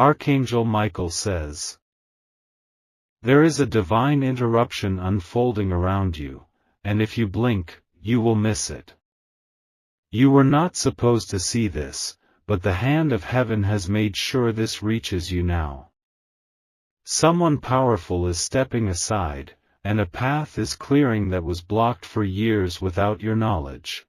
Archangel Michael says, there is a divine interruption unfolding around you, and if you blink, you will miss it. You were not supposed to see this, but the hand of heaven has made sure this reaches you now. Someone powerful is stepping aside, and a path is clearing that was blocked for years without your knowledge.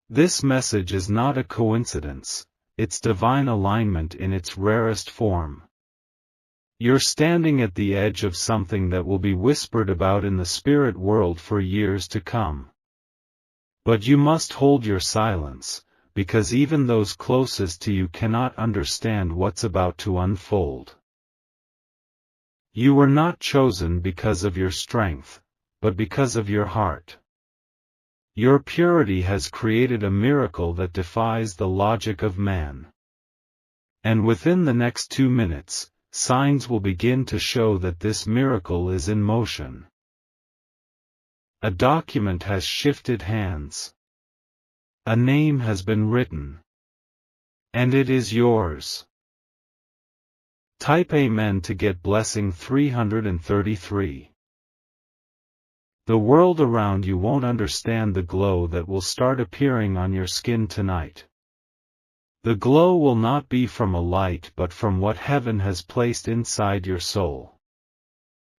This message is not a coincidence, it's divine alignment in its rarest form. You're standing at the edge of something that will be whispered about in the spirit world for years to come. But you must hold your silence, because even those closest to you cannot understand what's about to unfold. You were not chosen because of your strength, but because of your heart. Your purity has created a miracle that defies the logic of man. And within the next 2 minutes, signs will begin to show that this miracle is in motion. A document has shifted hands. A name has been written. And it is yours. Type Amen to get blessing 333. The world around you won't understand the glow that will start appearing on your skin tonight. The glow will not be from a light but from what heaven has placed inside your soul.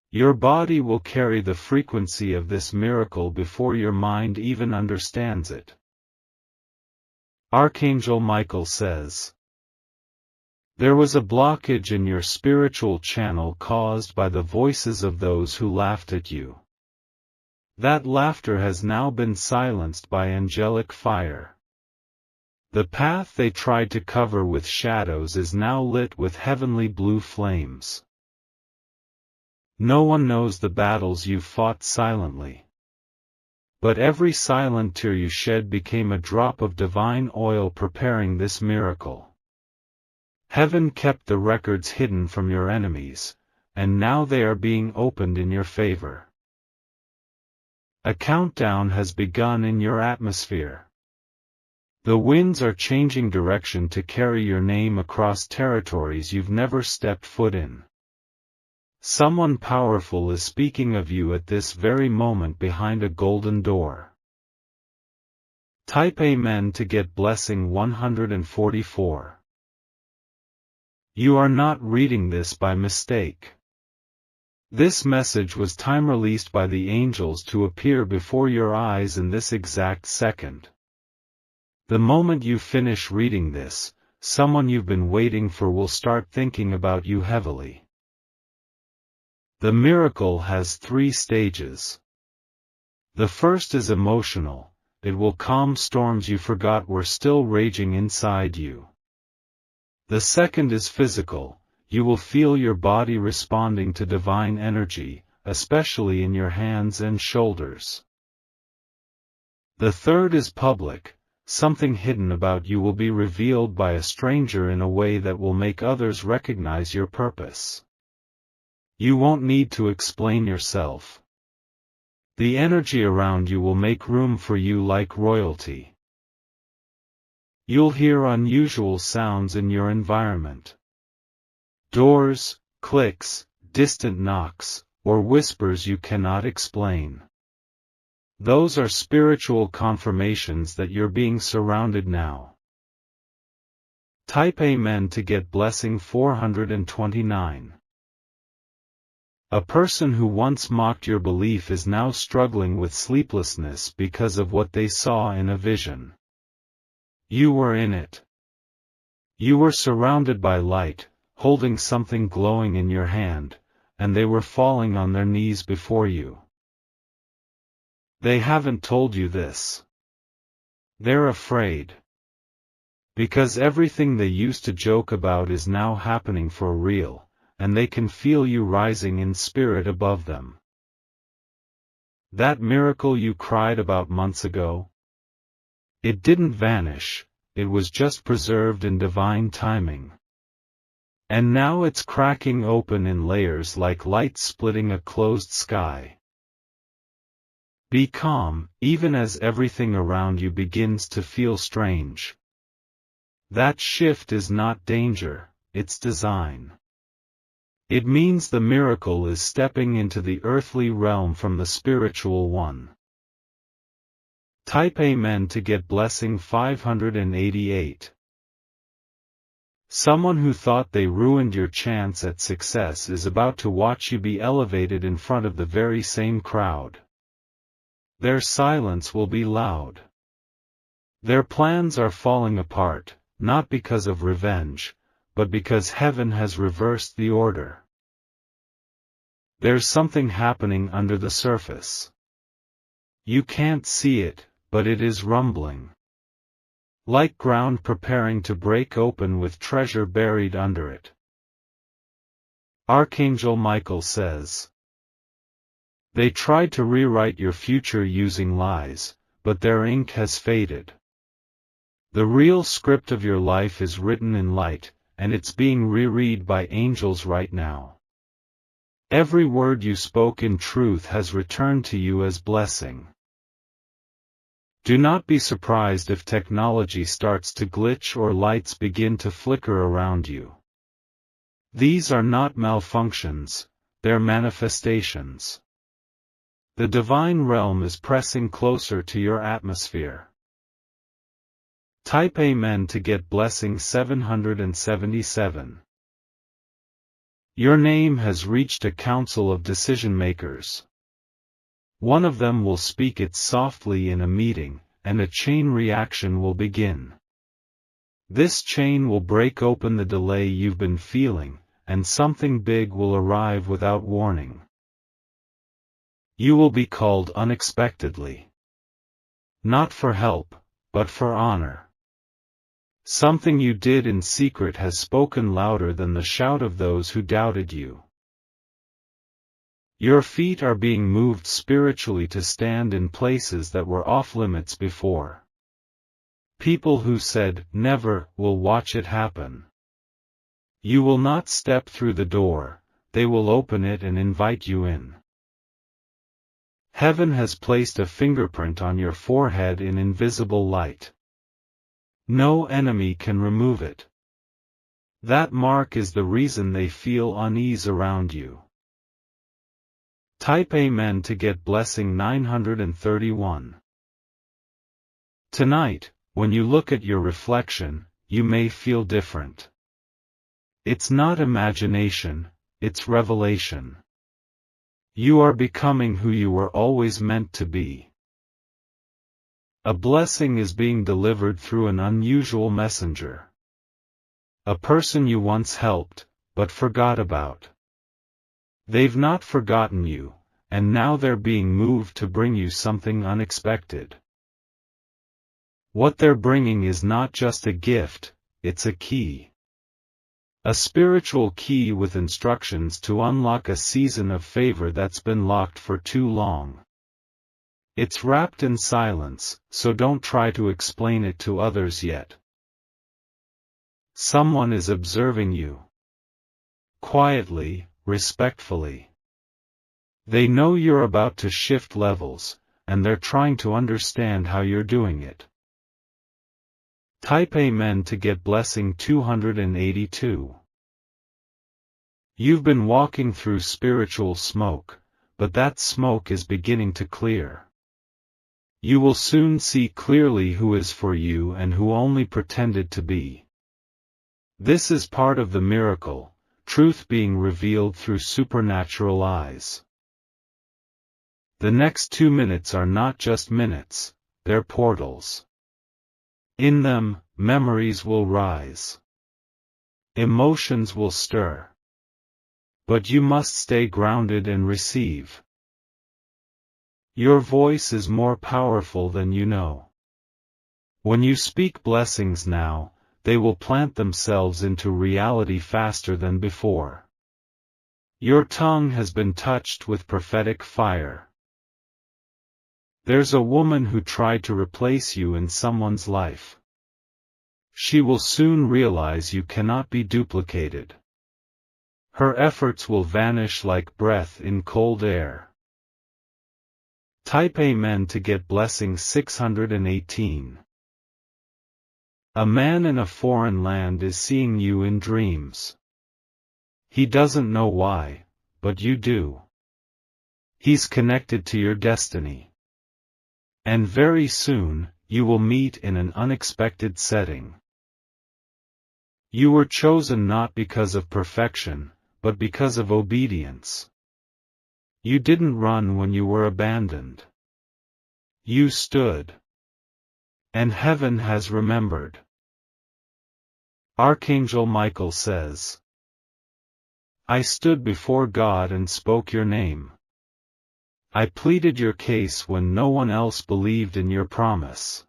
Your body will carry the frequency of this miracle before your mind even understands it. Archangel Michael says, there was a blockage in your spiritual channel caused by the voices of those who laughed at you. That laughter has now been silenced by angelic fire. The path they tried to cover with shadows is now lit with heavenly blue flames. No one knows the battles you fought silently. But every silent tear you shed became a drop of divine oil preparing this miracle. Heaven kept the records hidden from your enemies, and now they are being opened in your favor. A countdown has begun in your atmosphere. The winds are changing direction to carry your name across territories you've never stepped foot in. Someone powerful is speaking of you at this very moment behind a golden door. Type Amen to get blessing 144. You are not reading this by mistake. This message was time-released by the angels to appear before your eyes in this exact second. The moment you finish reading this, someone you've been waiting for will start thinking about you heavily. The miracle has 3 stages. The first is emotional. It will calm storms you forgot were still raging inside you. The second is physical. You will feel your body responding to divine energy, especially in your hands and shoulders. The third is public. Something hidden about you will be revealed by a stranger in a way that will make others recognize your purpose. You won't need to explain yourself. The energy around you will make room for you like royalty. You'll hear unusual sounds in your environment. Doors, clicks, distant knocks, or whispers you cannot explain. Those are spiritual confirmations that you're being surrounded now. Type Amen to get blessing 429. A person who once mocked your belief is now struggling with sleeplessness because of what they saw in a vision. You were in it. You were surrounded by light, holding something glowing in your hand, and they were falling on their knees before you. They haven't told you this. They're afraid. Because everything they used to joke about is now happening for real, and they can feel you rising in spirit above them. That miracle you cried about months ago? It didn't vanish, it was just preserved in divine timing. And now it's cracking open in layers like light splitting a closed sky. Be calm, even as everything around you begins to feel strange. That shift is not danger, its design. It means the miracle is stepping into the earthly realm from the spiritual one. Type Amen to get blessing 588. Someone who thought they ruined your chance at success is about to watch you be elevated in front of the very same crowd. Their silence will be loud. Their plans are falling apart, not because of revenge, but because heaven has reversed the order. There's something happening under the surface. You can't see it, but it is rumbling. Like ground preparing to break open with treasure buried under it. Archangel Michael says, they tried to rewrite your future using lies, but their ink has faded. The real script of your life is written in light, and it's being reread by angels right now. Every word you spoke in truth has returned to you as blessing. Do not be surprised if technology starts to glitch or lights begin to flicker around you. These are not malfunctions, they're manifestations. The divine realm is pressing closer to your atmosphere. Type Amen to get blessing 777. Your name has reached a council of decision-makers. One of them will speak it softly in a meeting, and a chain reaction will begin. This chain will break open the delay you've been feeling, and something big will arrive without warning. You will be called unexpectedly. Not for help, but for honor. Something you did in secret has spoken louder than the shout of those who doubted you. Your feet are being moved spiritually to stand in places that were off-limits before. People who said, never, will watch it happen. You will not step through the door, they will open it and invite you in. Heaven has placed a fingerprint on your forehead in invisible light. No enemy can remove it. That mark is the reason they feel unease around you. Type Amen to get blessing 931. Tonight, when you look at your reflection, you may feel different. It's not imagination, it's revelation. You are becoming who you were always meant to be. A blessing is being delivered through an unusual messenger. A person you once helped, but forgot about. They've not forgotten you, and now they're being moved to bring you something unexpected. What they're bringing is not just a gift, it's a key. A spiritual key with instructions to unlock a season of favor that's been locked for too long. It's wrapped in silence, so don't try to explain it to others yet. Someone is observing you. Quietly, respectfully. They know you're about to shift levels, and they're trying to understand how you're doing it. Type Amen to get blessing 282. You've been walking through spiritual smoke, but that smoke is beginning to clear. You will soon see clearly who is for you and who only pretended to be. This is part of the miracle, truth being revealed through supernatural eyes. The next 2 minutes are not just minutes, they're portals. In them, memories will rise. Emotions will stir. But you must stay grounded and receive. Your voice is more powerful than you know. When you speak blessings now, they will plant themselves into reality faster than before. Your tongue has been touched with prophetic fire. There's a woman who tried to replace you in someone's life. She will soon realize you cannot be duplicated. Her efforts will vanish like breath in cold air. Type Amen to get blessing 618. A man in a foreign land is seeing you in dreams. He doesn't know why, but you do. He's connected to your destiny. And very soon, you will meet in an unexpected setting. You were chosen not because of perfection, but because of obedience. You didn't run when you were abandoned. You stood. And heaven has remembered. Archangel Michael says, I stood before God and spoke your name. I pleaded your case when no one else believed in your promise.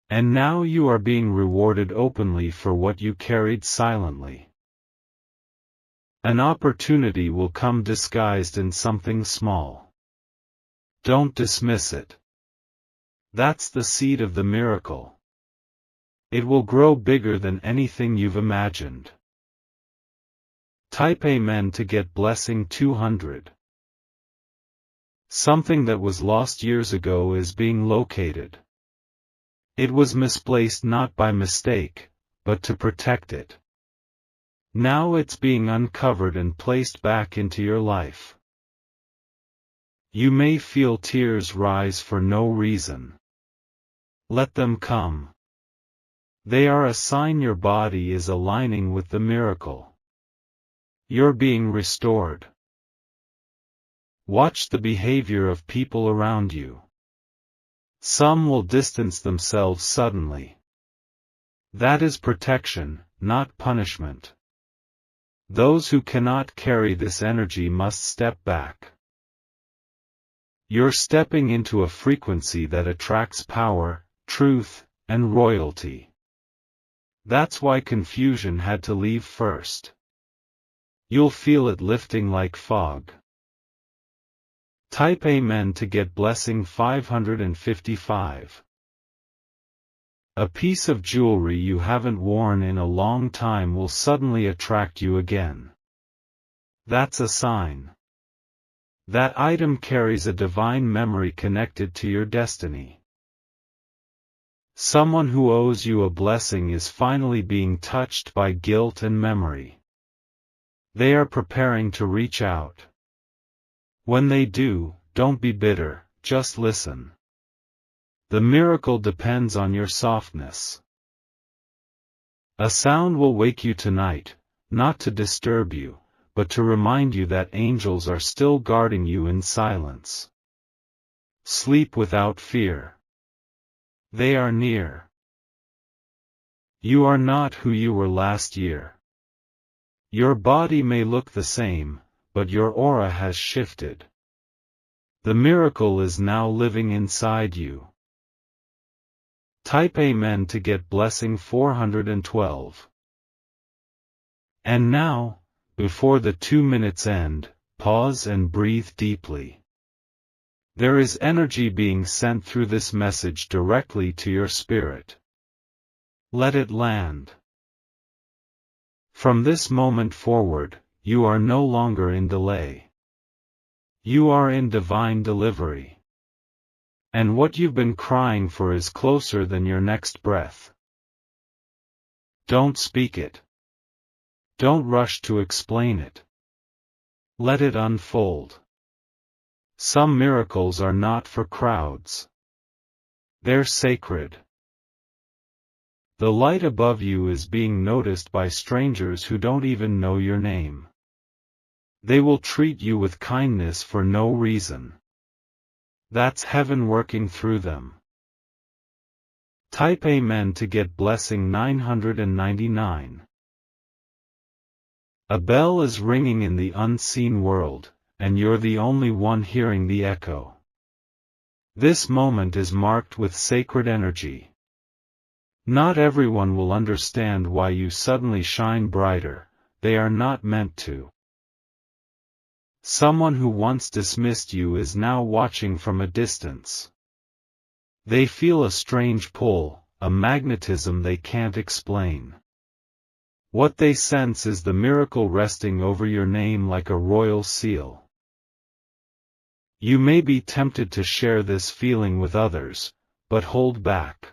And now you are being rewarded openly for what you carried silently. An opportunity will come disguised in something small. Don't dismiss it. That's the seed of the miracle. It will grow bigger than anything you've imagined. Type Amen to get blessing 200. Something that was lost years ago is being located. It was misplaced not by mistake, but to protect it. Now it's being uncovered and placed back into your life. You may feel tears rise for no reason. Let them come. They are a sign your body is aligning with the miracle. You're being restored. Watch the behavior of people around you. Some will distance themselves suddenly. That is protection, not punishment. Those who cannot carry this energy must step back. You're stepping into a frequency that attracts power, truth, and royalty. That's why confusion had to leave first. You'll feel it lifting like fog. Type Amen to get blessing 555. A piece of jewelry you haven't worn in a long time will suddenly attract you again. That's a sign. That item carries a divine memory connected to your destiny. Someone who owes you a blessing is finally being touched by guilt and memory. They are preparing to reach out. When they do, don't be bitter, just listen. The miracle depends on your softness. A sound will wake you tonight, not to disturb you, but to remind you that angels are still guarding you in silence. Sleep without fear. They are near. You are not who you were last year. Your body may look the same, but your aura has shifted. The miracle is now living inside you. Type Amen to get blessing 412. And now, before the 2 minutes end, pause and breathe deeply. There is energy being sent through this message directly to your spirit. Let it land. From this moment forward, you are no longer in delay. You are in divine delivery. And what you've been crying for is closer than your next breath. Don't speak it. Don't rush to explain it. Let it unfold. Some miracles are not for crowds. They're sacred. The light above you is being noticed by strangers who don't even know your name. They will treat you with kindness for no reason. That's heaven working through them. Type Amen to get blessing 999. A bell is ringing in the unseen world, and you're the only one hearing the echo. This moment is marked with sacred energy. Not everyone will understand why you suddenly shine brighter, they are not meant to. Someone who once dismissed you is now watching from a distance. They feel a strange pull, a magnetism they can't explain. What they sense is the miracle resting over your name like a royal seal. You may be tempted to share this feeling with others, but hold back.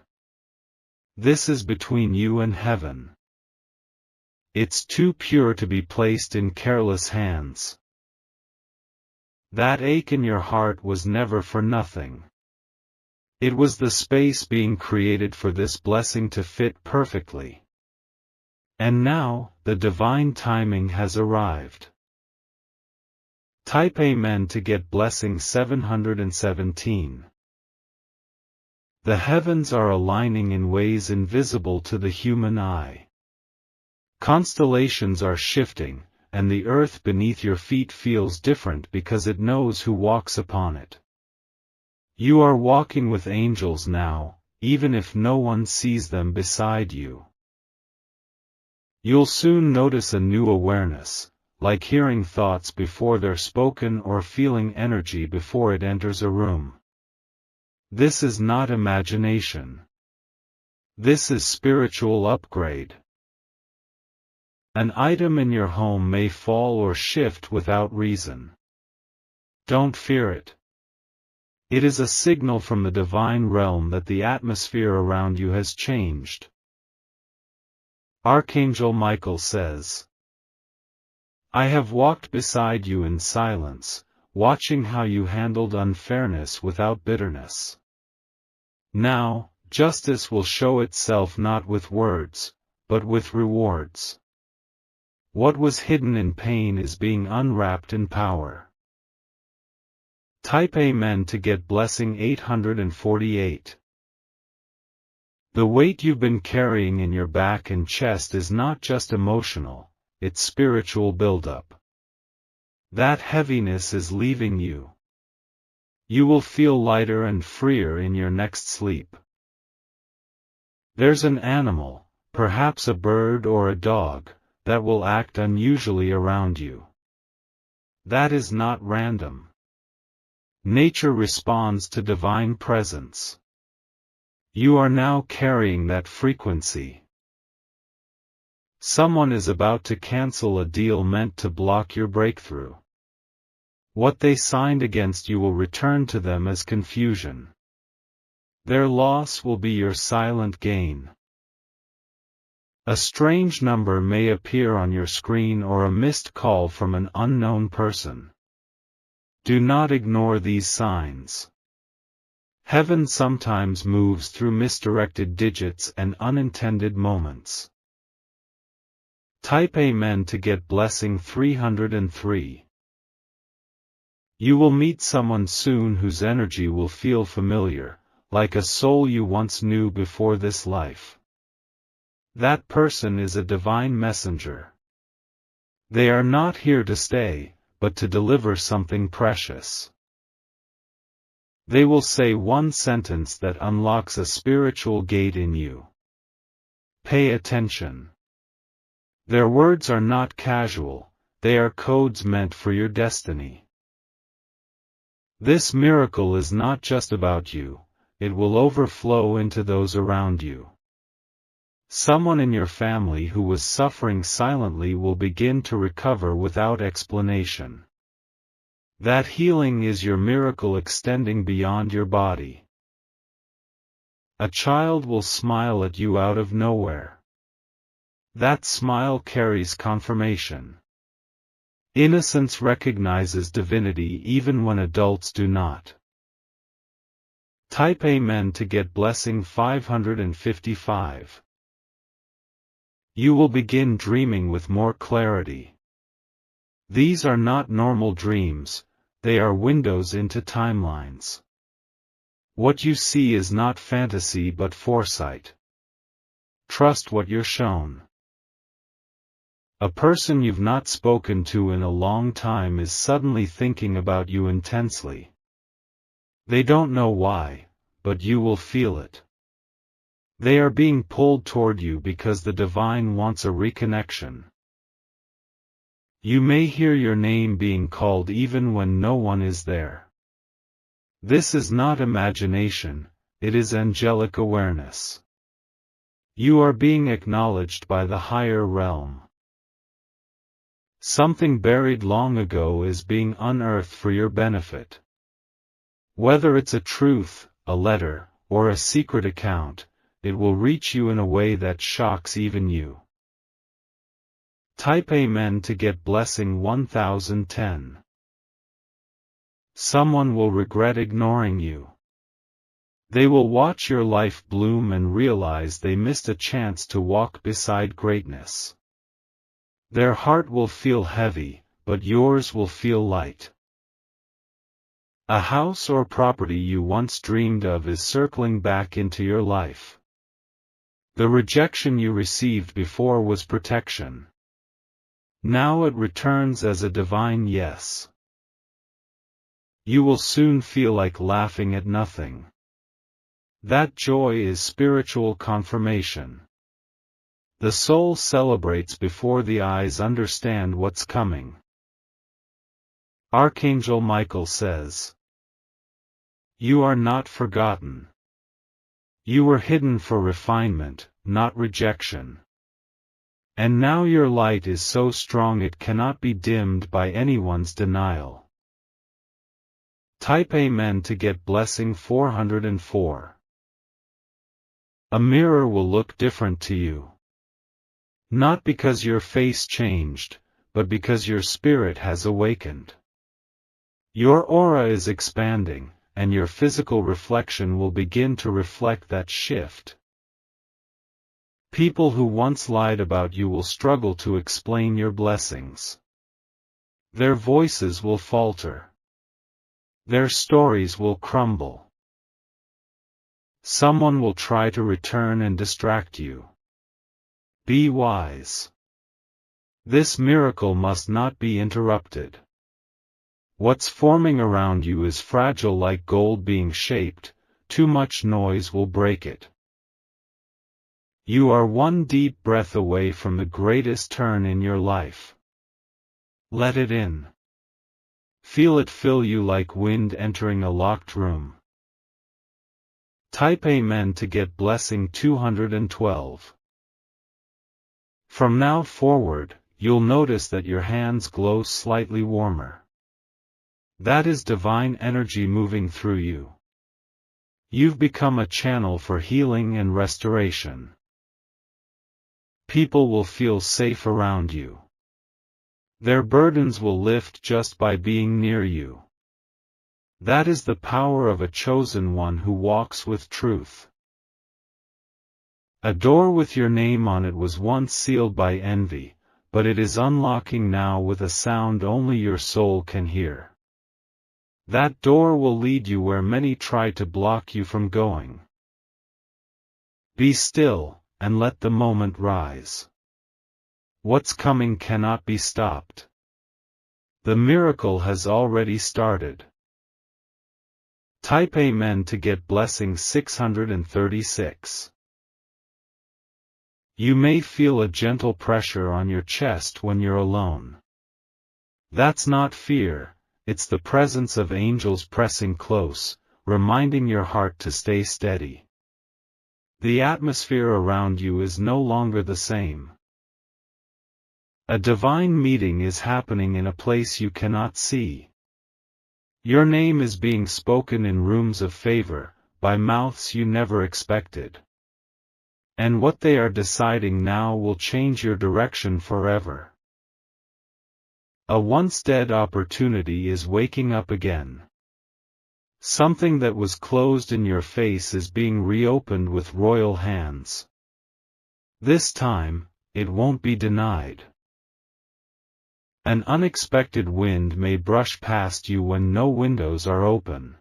This is between you and heaven. It's too pure to be placed in careless hands. That ache in your heart was never for nothing. It was the space being created for this blessing to fit perfectly. And now, the divine timing has arrived. Type Amen to get blessing 717. The heavens are aligning in ways invisible to the human eye. Constellations are shifting, and the earth beneath your feet feels different because it knows who walks upon it. You are walking with angels now, even if no one sees them beside you. You'll soon notice a new awareness, like hearing thoughts before they're spoken or feeling energy before it enters a room. This is not imagination. This is spiritual upgrade. An item in your home may fall or shift without reason. Don't fear it. It is a signal from the divine realm that the atmosphere around you has changed. Archangel Michael says, I have walked beside you in silence, watching how you handled unfairness without bitterness. Now, justice will show itself not with words, but with rewards. What was hidden in pain is being unwrapped in power. Type Amen to get blessing 848. The weight you've been carrying in your back and chest is not just emotional, it's spiritual buildup. That heaviness is leaving you. You will feel lighter and freer in your next sleep. There's an animal, perhaps a bird or a dog, that will act unusually around you. That is not random. Nature responds to divine presence. You are now carrying that frequency. Someone is about to cancel a deal meant to block your breakthrough. What they signed against you will return to them as confusion. Their loss will be your silent gain. A strange number may appear on your screen or a missed call from an unknown person. Do not ignore these signs. Heaven sometimes moves through misdirected digits and unintended moments. Type Amen to get blessing 303. You will meet someone soon whose energy will feel familiar, like a soul you once knew before this life. That person is a divine messenger. They are not here to stay, but to deliver something precious. They will say one sentence that unlocks a spiritual gate in you. Pay attention. Their words are not casual, they are codes meant for your destiny. This miracle is not just about you, it will overflow into those around you. Someone in your family who was suffering silently will begin to recover without explanation. That healing is your miracle extending beyond your body. A child will smile at you out of nowhere. That smile carries confirmation. Innocence recognizes divinity even when adults do not. Type Amen to get blessing 555. You will begin dreaming with more clarity. These are not normal dreams, they are windows into timelines. What you see is not fantasy but foresight. Trust what you're shown. A person you've not spoken to in a long time is suddenly thinking about you intensely. They don't know why, but you will feel it. They are being pulled toward you because the divine wants a reconnection. You may hear your name being called even when no one is there. This is not imagination, it is angelic awareness. You are being acknowledged by the higher realm. Something buried long ago is being unearthed for your benefit. Whether it's a truth, a letter, or a secret account, it will reach you in a way that shocks even you. Type Amen to get blessing 1010. Someone will regret ignoring you. They will watch your life bloom and realize they missed a chance to walk beside greatness. Their heart will feel heavy, but yours will feel light. A house or property you once dreamed of is circling back into your life. The rejection you received before was protection. Now it returns as a divine yes. You will soon feel like laughing at nothing. That joy is spiritual confirmation. The soul celebrates before the eyes understand what's coming. Archangel Michael says, "You are not forgotten. You were hidden for refinement, not rejection. And now your light is so strong it cannot be dimmed by anyone's denial." Type Amen to get blessing 404. A mirror will look different to you. Not because your face changed, but because your spirit has awakened. Your aura is expanding, and your physical reflection will begin to reflect that shift. People who once lied about you will struggle to explain your blessings. Their voices will falter. Their stories will crumble. Someone will try to return and distract you. Be wise. This miracle must not be interrupted. What's forming around you is fragile like gold being shaped, too much noise will break it. You are one deep breath away from the greatest turn in your life. Let it in. Feel it fill you like wind entering a locked room. Type Amen to get blessing 212. From now forward, you'll notice that your hands glow slightly warmer. That is divine energy moving through you. You've become a channel for healing and restoration. People will feel safe around you. Their burdens will lift just by being near you. That is the power of a chosen one who walks with truth. A door with your name on it was once sealed by envy, but it is unlocking now with a sound only your soul can hear. That door will lead you where many try to block you from going. Be still, and let the moment rise. What's coming cannot be stopped. The miracle has already started. Type Amen to get blessing 636. You may feel a gentle pressure on your chest when you're alone. That's not fear, it's the presence of angels pressing close, reminding your heart to stay steady. The atmosphere around you is no longer the same. A divine meeting is happening in a place you cannot see. Your name is being spoken in rooms of favor, by mouths you never expected. And what they are deciding now will change your direction forever. A once dead opportunity is waking up again. Something that was closed in your face is being reopened with royal hands. This time, it won't be denied. An unexpected wind may brush past you when no windows are open.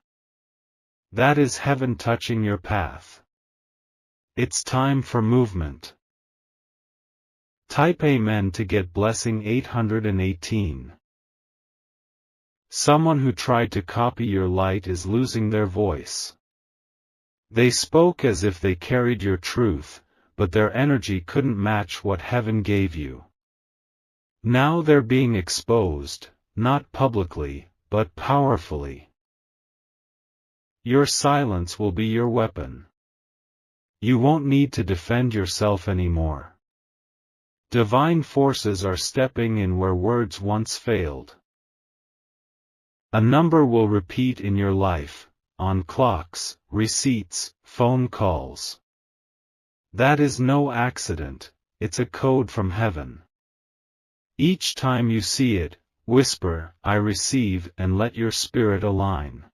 That is heaven touching your path. It's time for movement. Type Amen to get blessing 818. Someone who tried to copy your light is losing their voice. They spoke as if they carried your truth, but their energy couldn't match what heaven gave you. Now they're being exposed, not publicly, but powerfully. Your silence will be your weapon. You won't need to defend yourself anymore. Divine forces are stepping in where words once failed. A number will repeat in your life, on clocks, receipts, phone calls. That is no accident, it's a code from heaven. Each time you see it, whisper, "I receive," and let your spirit align.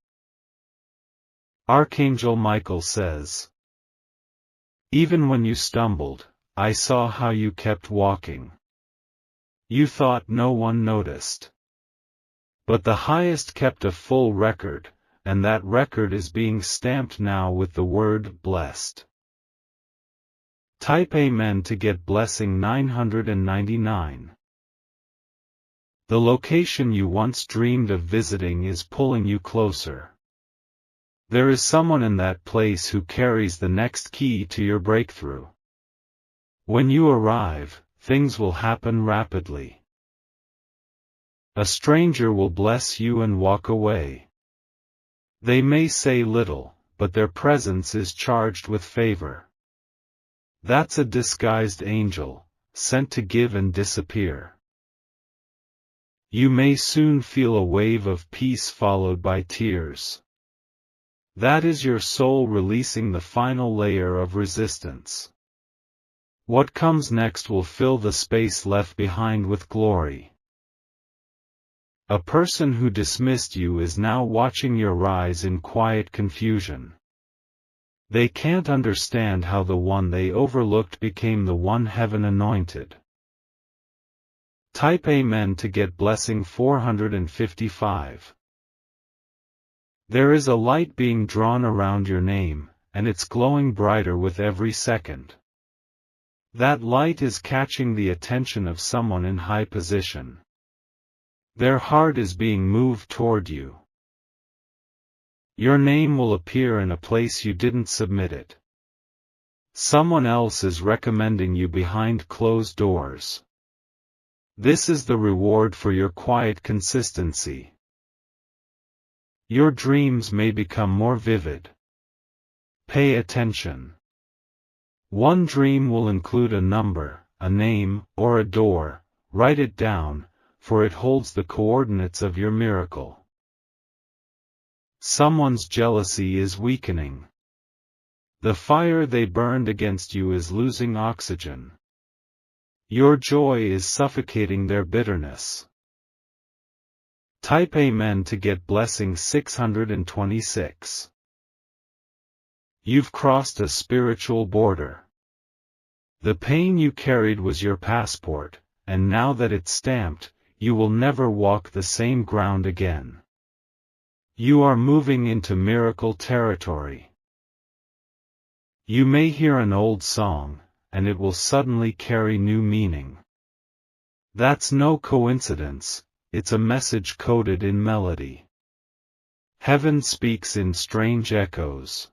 Archangel Michael says, "Even when you stumbled, I saw how you kept walking. You thought no one noticed. But the Highest kept a full record, and that record is being stamped now with the word blessed." Type Amen to get blessing 999. The location you once dreamed of visiting is pulling you closer. There is someone in that place who carries the next key to your breakthrough. When you arrive, things will happen rapidly. A stranger will bless you and walk away. They may say little, but their presence is charged with favor. That's a disguised angel, sent to give and disappear. You may soon feel a wave of peace followed by tears. That is your soul releasing the final layer of resistance. What comes next will fill the space left behind with glory. A person who dismissed you is now watching your rise in quiet confusion. They can't understand how the one they overlooked became the one heaven anointed. Type Amen to get blessing 455. There is a light being drawn around your name, and it's glowing brighter with every second. That light is catching the attention of someone in high position. Their heart is being moved toward you. Your name will appear in a place you didn't submit it. Someone else is recommending you behind closed doors. This is the reward for your quiet consistency. Your dreams may become more vivid. Pay attention. One dream will include a number, a name, or a door. Write it down, for it holds the coordinates of your miracle. Someone's jealousy is weakening. The fire they burned against you is losing oxygen. Your joy is suffocating their bitterness. Type Amen to get blessing 626. You've crossed a spiritual border. The pain you carried was your passport, and now that it's stamped, you will never walk the same ground again. You are moving into miracle territory. You may hear an old song, and it will suddenly carry new meaning. That's no coincidence, it's a message coded in melody. Heaven speaks in strange echoes.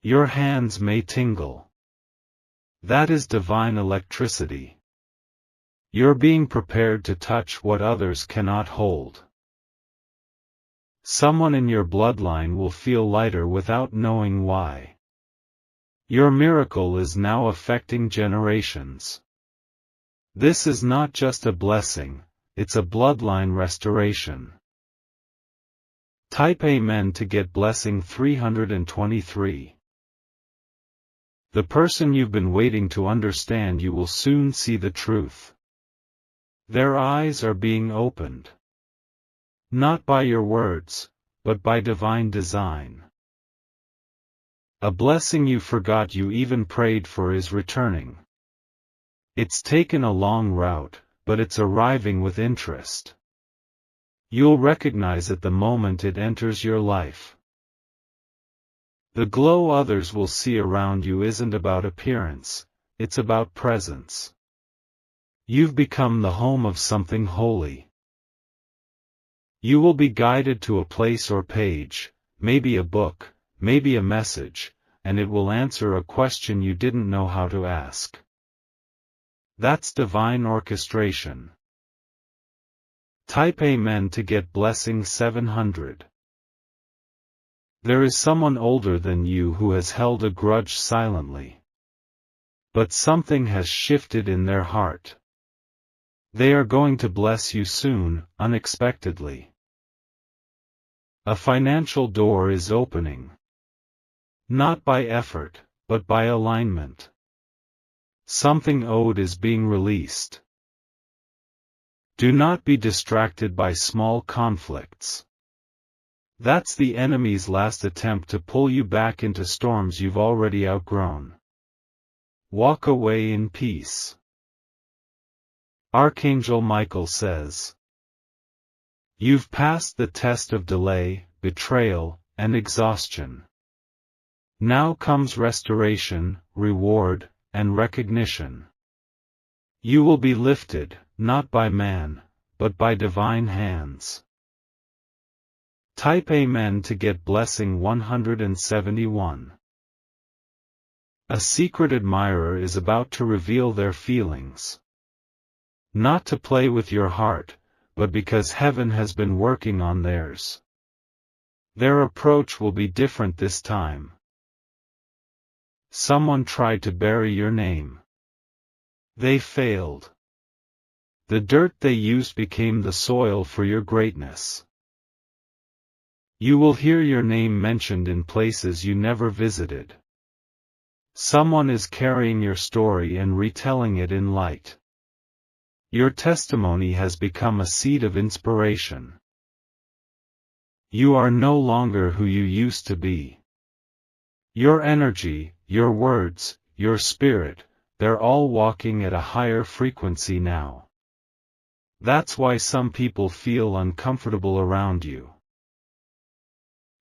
Your hands may tingle. That is divine electricity. You're being prepared to touch what others cannot hold. Someone in your bloodline will feel lighter without knowing why. Your miracle is now affecting generations. This is not just a blessing, it's a bloodline restoration. Type Amen to get blessing 323. The person you've been waiting to understand you will soon see the truth. Their eyes are being opened. Not by your words, but by divine design. A blessing you forgot you even prayed for is returning. It's taken a long route, but it's arriving with interest. You'll recognize it the moment it enters your life. The glow others will see around you isn't about appearance, it's about presence. You've become the home of something holy. You will be guided to a place or page, maybe a book, maybe a message, and it will answer a question you didn't know how to ask. That's divine orchestration. Type Amen to get blessing 700. There is someone older than you who has held a grudge silently. But something has shifted in their heart. They are going to bless you soon, unexpectedly. A financial door is opening. Not by effort, but by alignment. Something owed is being released. Do not be distracted by small conflicts. That's the enemy's last attempt to pull you back into storms you've already outgrown. Walk away in peace. Archangel Michael says, "You've passed the test of delay, betrayal, and exhaustion. Now comes restoration, reward, and recognition. You will be lifted, not by man, but by divine hands." Type Amen to get blessing 171. A secret admirer is about to reveal their feelings. Not to play with your heart, but because heaven has been working on theirs. Their approach will be different this time. Someone tried to bury your name. They failed. The dirt they used became the soil for your greatness. You will hear your name mentioned in places you never visited. Someone is carrying your story and retelling it in light. Your testimony has become a seed of inspiration. You are no longer who you used to be. Your energy, your words, your spirit, they're all walking at a higher frequency now. That's why some people feel uncomfortable around you.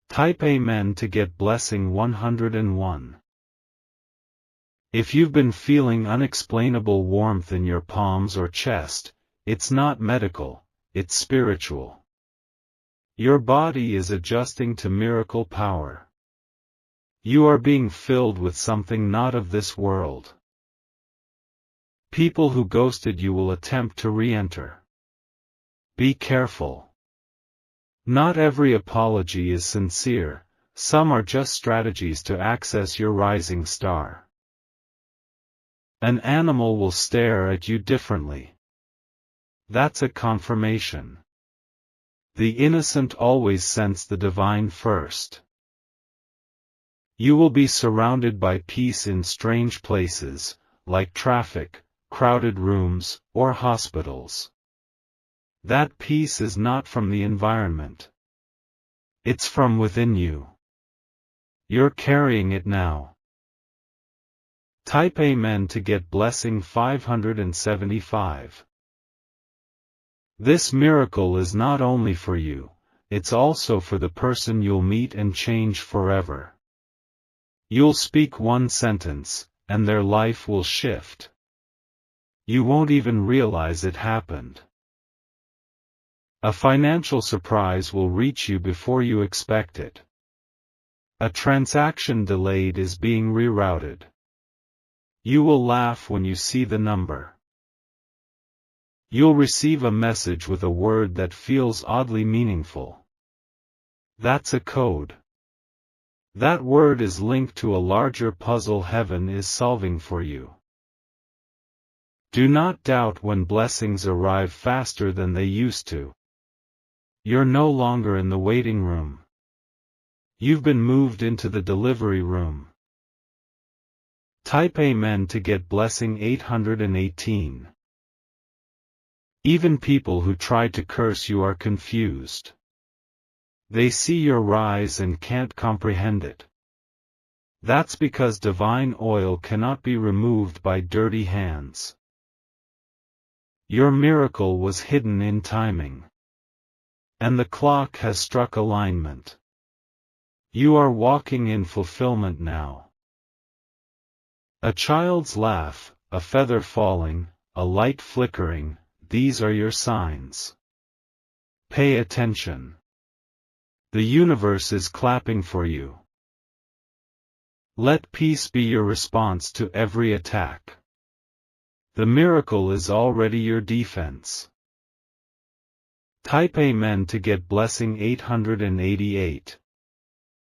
Type Amen to get blessing 101. If you've been feeling unexplainable warmth in your palms or chest, it's not medical, it's spiritual. Your body is adjusting to miracle power. You are being filled with something not of this world. People who ghosted you will attempt to re-enter. Be careful. Not every apology is sincere, some are just strategies to access your rising star. An animal will stare at you differently. That's a confirmation. The innocent always sense the divine first. You will be surrounded by peace in strange places, like traffic, crowded rooms, or hospitals. That peace is not from the environment. It's from within you. You're carrying it now. Type Amen to get blessing 575. This miracle is not only for you, it's also for the person you'll meet and change forever. You'll speak one sentence, and their life will shift. You won't even realize it happened. A financial surprise will reach you before you expect it. A transaction delayed is being rerouted. You will laugh when you see the number. You'll receive a message with a word that feels oddly meaningful. That's a code. That word is linked to a larger puzzle heaven is solving for you. Do not doubt when blessings arrive faster than they used to. You're no longer in the waiting room. You've been moved into the delivery room. Type Amen to get blessing 818. Even people who tried to curse you are confused. They see your rise and can't comprehend it. That's because divine oil cannot be removed by dirty hands. Your miracle was hidden in timing. And the clock has struck alignment. You are walking in fulfillment now. A child's laugh, a feather falling, a light flickering, these are your signs. Pay attention. The universe is clapping for you. Let peace be your response to every attack. The miracle is already your defense. Type Amen to get blessing 888.